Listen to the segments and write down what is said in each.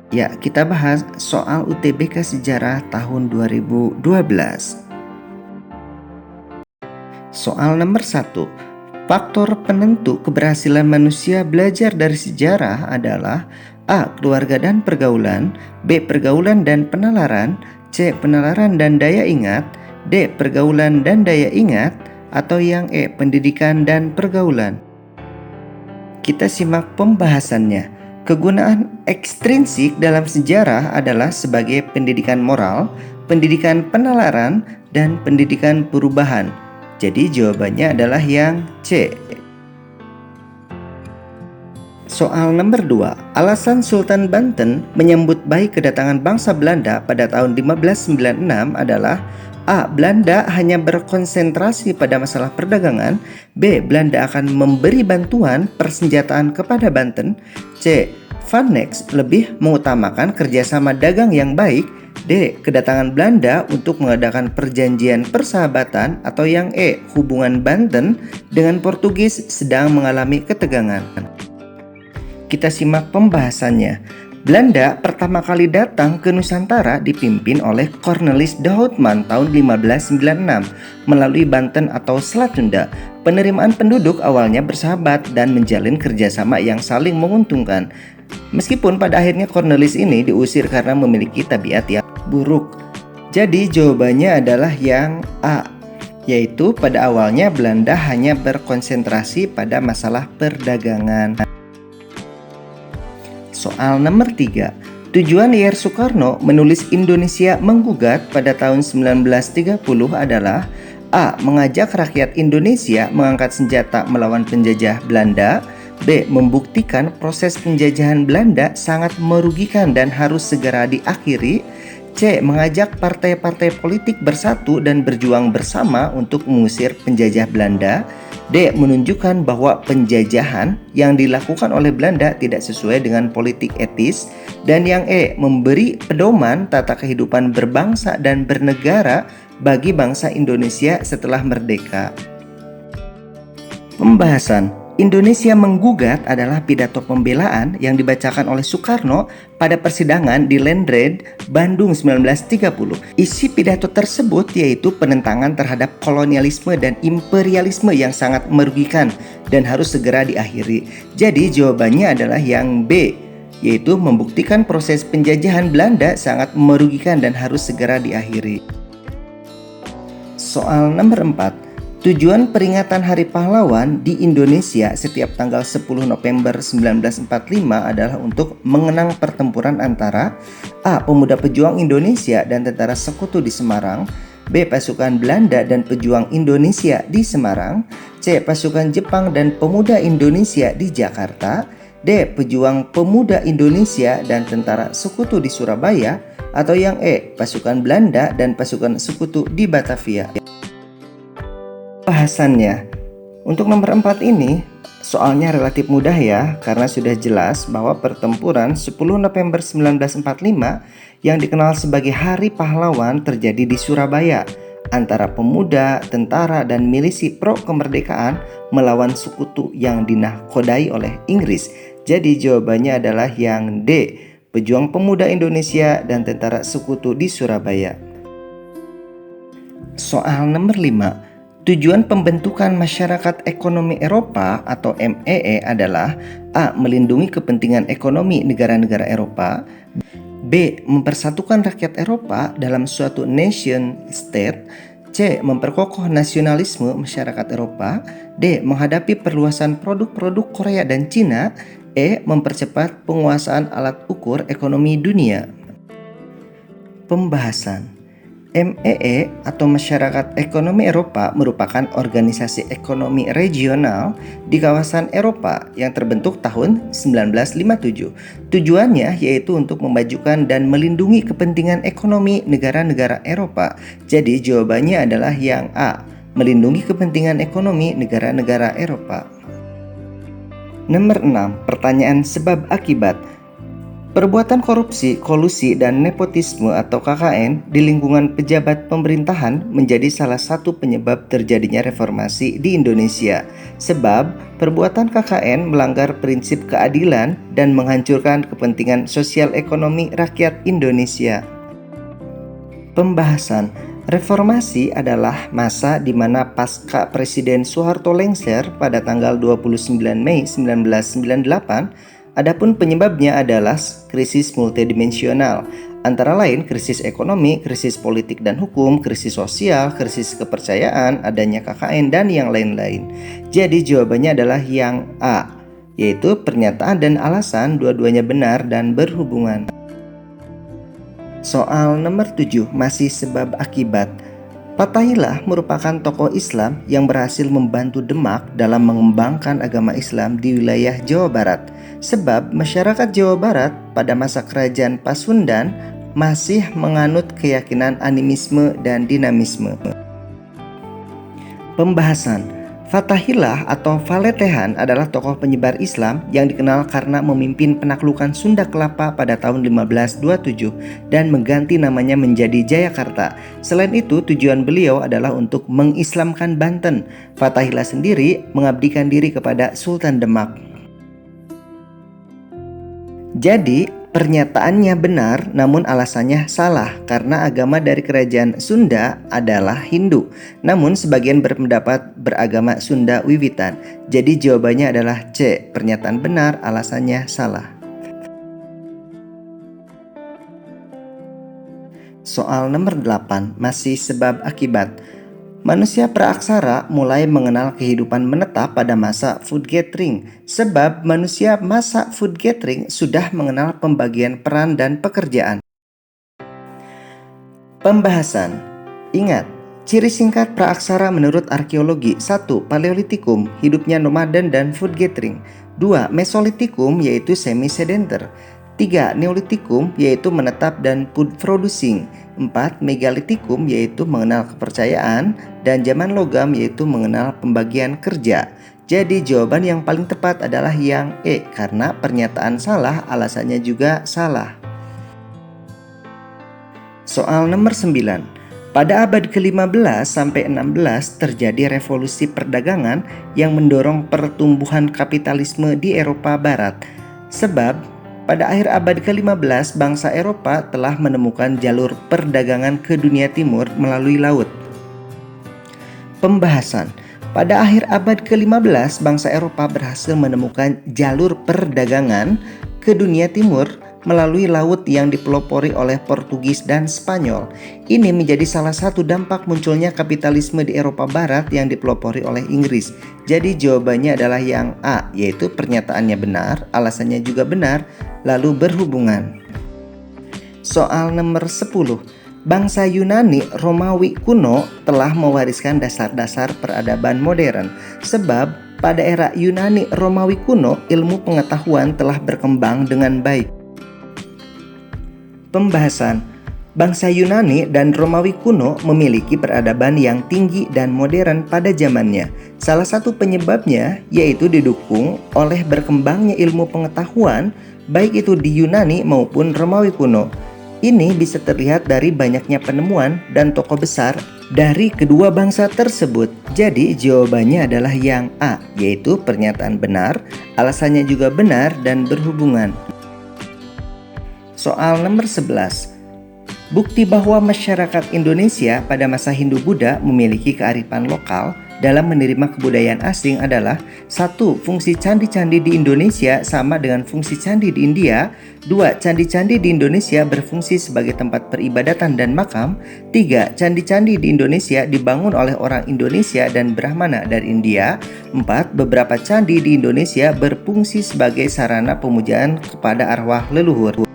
Ya, kita bahas soal UTBK Sejarah tahun 2012. Soal nomor 1. Faktor penentu keberhasilan manusia belajar dari sejarah adalah A. Keluarga dan pergaulan, B. Pergaulan dan penalaran, C. Penalaran dan daya ingat, D. Pergaulan dan daya ingat, atau yang E. Pendidikan dan pergaulan. Kita simak pembahasannya. Kegunaan ekstrinsik dalam sejarah adalah sebagai pendidikan moral, pendidikan penalaran, dan pendidikan perubahan. Jadi jawabannya adalah yang C. Soal nomor 2. Alasan Sultan Banten menyambut baik kedatangan bangsa Belanda pada tahun 1596 adalah A. Belanda hanya berkonsentrasi pada masalah perdagangan, B. Belanda akan memberi bantuan persenjataan kepada Banten, C. Van Nex lebih mengutamakan kerjasama dagang yang baik, D. Kedatangan Belanda untuk mengadakan perjanjian persahabatan, atau yang E. Hubungan Banten dengan Portugis sedang mengalami ketegangan. Kita simak pembahasannya. Belanda pertama kali datang ke Nusantara dipimpin oleh Cornelis de Houtman tahun 1596 melalui Banten atau Selat Sunda. Penerimaan penduduk awalnya bersahabat dan menjalin kerjasama yang saling menguntungkan. Meskipun pada akhirnya Cornelis ini diusir karena memiliki tabiat yang buruk. Jadi jawabannya adalah yang A, yaitu pada awalnya Belanda hanya berkonsentrasi pada masalah perdagangan. Soal nomor 3. Tujuan Y.R. Soekarno menulis Indonesia Menggugat pada tahun 1930 adalah A. Mengajak rakyat Indonesia mengangkat senjata melawan penjajah Belanda, B. Membuktikan proses penjajahan Belanda sangat merugikan dan harus segera diakhiri, C. Mengajak partai-partai politik bersatu dan berjuang bersama untuk mengusir penjajah Belanda, D. Menunjukkan bahwa penjajahan yang dilakukan oleh Belanda tidak sesuai dengan politik etis, dan yang E. Memberi pedoman tata kehidupan berbangsa dan bernegara bagi bangsa Indonesia setelah merdeka. Pembahasan. Indonesia Menggugat adalah pidato pembelaan yang dibacakan oleh Soekarno pada persidangan di Landred, Bandung 1930. Isi pidato tersebut yaitu penentangan terhadap kolonialisme dan imperialisme yang sangat merugikan dan harus segera diakhiri. Jadi jawabannya adalah yang B, yaitu membuktikan proses penjajahan Belanda sangat merugikan dan harus segera diakhiri. Soal nomor 4. Tujuan peringatan Hari Pahlawan di Indonesia setiap tanggal 10 November 1945 adalah untuk mengenang pertempuran antara A. Pemuda pejuang Indonesia dan tentara sekutu di Semarang, B. Pasukan Belanda dan pejuang Indonesia di Semarang, C. Pasukan Jepang dan pemuda Indonesia di Jakarta, D. Pejuang pemuda Indonesia dan tentara sekutu di Surabaya, atau yang E. Pasukan Belanda dan pasukan sekutu di Batavia. Bahasannya. Untuk nomor 4 ini, soalnya relatif mudah ya, karena sudah jelas bahwa pertempuran 10 November 1945 yang dikenal sebagai Hari Pahlawan terjadi di Surabaya antara pemuda, tentara, dan milisi pro kemerdekaan melawan sekutu yang dinahkodai oleh Inggris. Jadi jawabannya adalah yang D, pejuang pemuda Indonesia dan tentara sekutu di Surabaya. Soal nomor 5. Tujuan pembentukan Masyarakat Ekonomi Eropa atau MEE adalah A. Melindungi kepentingan ekonomi negara-negara Eropa, B. Mempersatukan rakyat Eropa dalam suatu nation state, C. Memperkokoh nasionalisme masyarakat Eropa, D. Menghadapi perluasan produk-produk Korea dan Cina, E. Mempercepat penguasaan alat ukur ekonomi dunia. Pembahasan. MEE atau Masyarakat Ekonomi Eropa merupakan organisasi ekonomi regional di kawasan Eropa yang terbentuk tahun 1957. Tujuannya yaitu untuk memajukan dan melindungi kepentingan ekonomi negara-negara Eropa. Jadi jawabannya adalah yang A, melindungi kepentingan ekonomi negara-negara Eropa. Nomor 6. Pertanyaan sebab akibat. Perbuatan korupsi, kolusi, dan nepotisme atau KKN di lingkungan pejabat pemerintahan menjadi salah satu penyebab terjadinya reformasi di Indonesia. Sebab perbuatan KKN melanggar prinsip keadilan dan menghancurkan kepentingan sosial ekonomi rakyat Indonesia. Pembahasan reformasi adalah masa di mana pasca Presiden Soeharto lengser pada tanggal 29 Mei 1998. Adapun penyebabnya adalah krisis multidimensional, antara lain krisis ekonomi, krisis politik dan hukum, krisis sosial, krisis kepercayaan, adanya KKN, dan yang lain-lain. Jadi jawabannya adalah yang A, yaitu pernyataan dan alasan dua-duanya benar dan berhubungan. Soal nomor 7, masih sebab akibat. Fathahillah merupakan tokoh Islam yang berhasil membantu Demak dalam mengembangkan agama Islam di wilayah Jawa Barat. Sebab masyarakat Jawa Barat pada masa kerajaan Pasundan masih menganut keyakinan animisme dan dinamisme. Pembahasan. Fathahillah atau Faletehan adalah tokoh penyebar Islam yang dikenal karena memimpin penaklukan Sunda Kelapa pada tahun 1527 dan mengganti namanya menjadi Jayakarta. Selain itu, tujuan beliau adalah untuk mengislamkan Banten. Fathahillah sendiri mengabdikan diri kepada Sultan Demak. Jadi, pernyataannya benar namun alasannya salah karena agama dari kerajaan Sunda adalah Hindu. Namun sebagian berpendapat beragama Sunda wiwitan. Jadi jawabannya adalah C, pernyataan benar, alasannya salah. Soal nomor 8, masih sebab akibat. Manusia praaksara mulai mengenal kehidupan menetap pada masa food gathering, sebab manusia masa food gathering sudah mengenal pembagian peran dan pekerjaan. Pembahasan. Ingat, ciri singkat praaksara menurut arkeologi. 1. Paleolitikum, hidupnya nomaden dan food gathering. 2. Mesolitikum, yaitu semi-sedenter. 3. Neolitikum, yaitu menetap dan food producing. 4. Megalitikum, yaitu mengenal kepercayaan. Dan zaman logam, yaitu mengenal pembagian kerja. Jadi jawaban yang paling tepat adalah yang E, karena pernyataan salah, alasannya juga salah. Soal nomor 9. Pada abad ke-15 sampai 16 terjadi revolusi perdagangan yang mendorong pertumbuhan kapitalisme di Eropa Barat. Sebab pada akhir abad ke-15, bangsa Eropa telah menemukan jalur perdagangan ke dunia timur melalui laut. Pembahasan. Pada akhir abad ke-15, bangsa Eropa berhasil menemukan jalur perdagangan ke dunia timur melalui laut yang dipelopori oleh Portugis dan Spanyol. Ini menjadi salah satu dampak munculnya kapitalisme di Eropa Barat yang dipelopori oleh Inggris. Jadi jawabannya adalah yang A, yaitu pernyataannya benar, alasannya juga benar, lalu berhubungan. Soal nomor 10. Bangsa Yunani Romawi kuno telah mewariskan dasar-dasar peradaban modern. Sebab pada era Yunani Romawi kuno, ilmu pengetahuan telah berkembang dengan baik. Pembahasan. Bangsa Yunani dan Romawi kuno memiliki peradaban yang tinggi dan modern pada zamannya. Salah satu penyebabnya yaitu didukung oleh berkembangnya ilmu pengetahuan baik itu di Yunani maupun Romawi kuno. Ini bisa terlihat dari banyaknya penemuan dan tokoh besar dari kedua bangsa tersebut. Jadi jawabannya adalah yang A, yaitu pernyataan benar, alasannya juga benar dan berhubungan. Soal nomor 11. Bukti bahwa masyarakat Indonesia pada masa Hindu-Buddha memiliki kearifan lokal dalam menerima kebudayaan asing adalah 1. Fungsi candi-candi di Indonesia sama dengan fungsi candi di India. 2. Candi-candi di Indonesia berfungsi sebagai tempat peribadatan dan makam. 3. Candi-candi di Indonesia dibangun oleh orang Indonesia dan Brahmana dari India. 4. Beberapa candi di Indonesia berfungsi sebagai sarana pemujaan kepada arwah leluhur.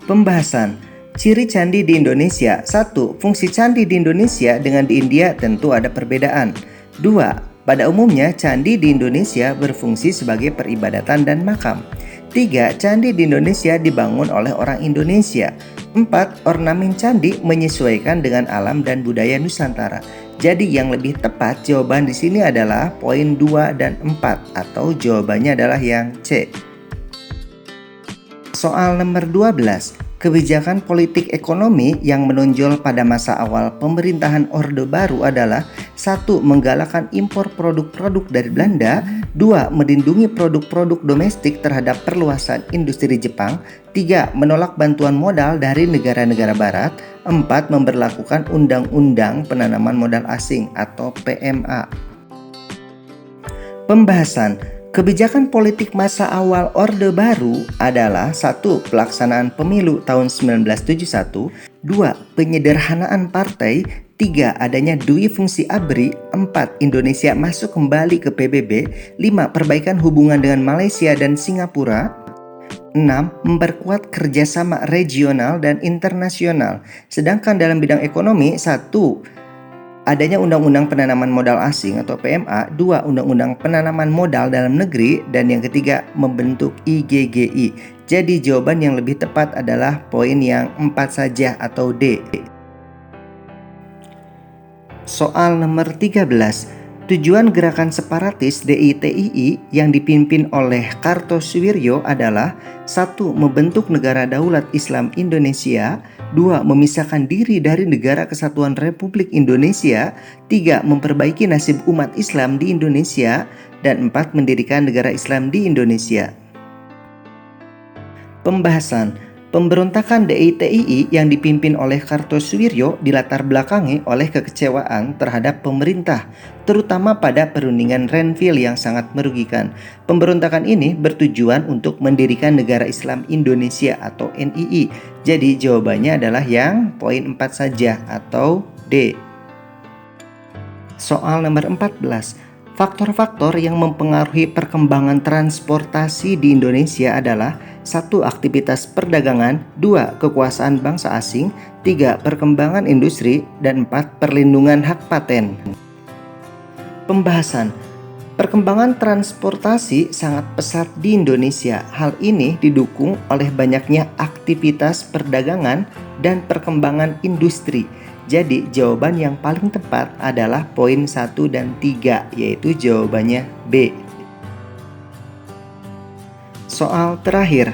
Pembahasan. Ciri candi di Indonesia. 1. Fungsi candi di Indonesia dengan di India tentu ada perbedaan. 2. Pada umumnya candi di Indonesia berfungsi sebagai peribadatan dan makam. 3. Candi di Indonesia dibangun oleh orang Indonesia. 4. Ornamen candi menyesuaikan dengan alam dan budaya Nusantara. Jadi yang lebih tepat jawaban di sini adalah poin 2 dan 4 atau jawabannya adalah yang C. Soal nomor 12, kebijakan politik ekonomi yang menonjol pada masa awal pemerintahan Orde Baru adalah 1. Menggalakkan impor produk-produk dari Belanda, 2. Melindungi produk-produk domestik terhadap perluasan industri Jepang, 3. Menolak bantuan modal dari negara-negara barat, 4. Memberlakukan Undang-Undang Penanaman Modal Asing atau PMA. Pembahasan. Kebijakan politik masa awal Orde Baru adalah 1. Pelaksanaan pemilu tahun 1971, 2. Penyederhanaan partai, 3. Adanya dui fungsi ABRI, 4. Indonesia masuk kembali ke PBB, 5. Perbaikan hubungan dengan Malaysia dan Singapura, 6. Memperkuat kerjasama regional dan internasional. Sedangkan dalam bidang ekonomi, 1. Adanya Undang-Undang Penanaman Modal Asing atau PMA, 2. Undang-Undang Penanaman Modal Dalam Negeri, dan yang ketiga membentuk IGGI. Jadi jawaban yang lebih tepat adalah poin yang 4 saja atau D. Soal nomor 13. Tujuan gerakan separatis DITII yang dipimpin oleh Kartosuwiryo adalah 1. Membentuk negara daulat Islam Indonesia, 2. Memisahkan diri dari Negara Kesatuan Republik Indonesia, 3. Memperbaiki nasib umat Islam di Indonesia, dan 4. Mendirikan negara Islam di Indonesia. Pembahasan. Pemberontakan DITII yang dipimpin oleh Kartosuwiryo dilatar belakangi oleh kekecewaan terhadap pemerintah, terutama pada perundingan Renville yang sangat merugikan. Pemberontakan ini bertujuan untuk mendirikan Negara Islam Indonesia atau NII. Jadi jawabannya adalah yang poin 4 saja atau D. Soal nomor 14. Faktor-faktor yang mempengaruhi perkembangan transportasi di Indonesia adalah 1. Aktivitas perdagangan, 2. Kekuasaan bangsa asing, 3. Perkembangan industri, dan 4. Perlindungan hak paten. Pembahasan. Perkembangan transportasi sangat pesat di Indonesia. Hal ini didukung oleh banyaknya aktivitas perdagangan dan perkembangan industri. Jadi jawaban yang paling tepat adalah poin 1 dan 3, yaitu jawabannya B. Soal terakhir,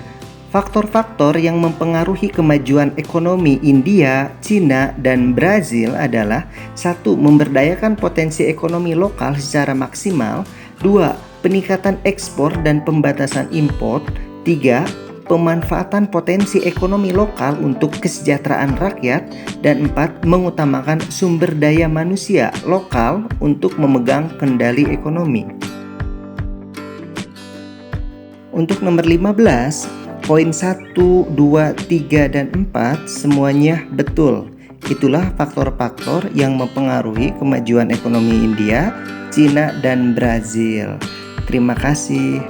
faktor-faktor yang mempengaruhi kemajuan ekonomi India, Cina, dan Brazil adalah 1. Memberdayakan potensi ekonomi lokal secara maksimal, 2. Peningkatan ekspor dan pembatasan impor, 3. Pemanfaatan potensi ekonomi lokal untuk kesejahteraan rakyat, dan 4. Mengutamakan sumber daya manusia lokal untuk memegang kendali ekonomi. Untuk nomor 15, poin 1, 2, 3, dan 4 semuanya betul. Itulah faktor-faktor yang mempengaruhi kemajuan ekonomi India, Cina, dan Brazil. Terima kasih.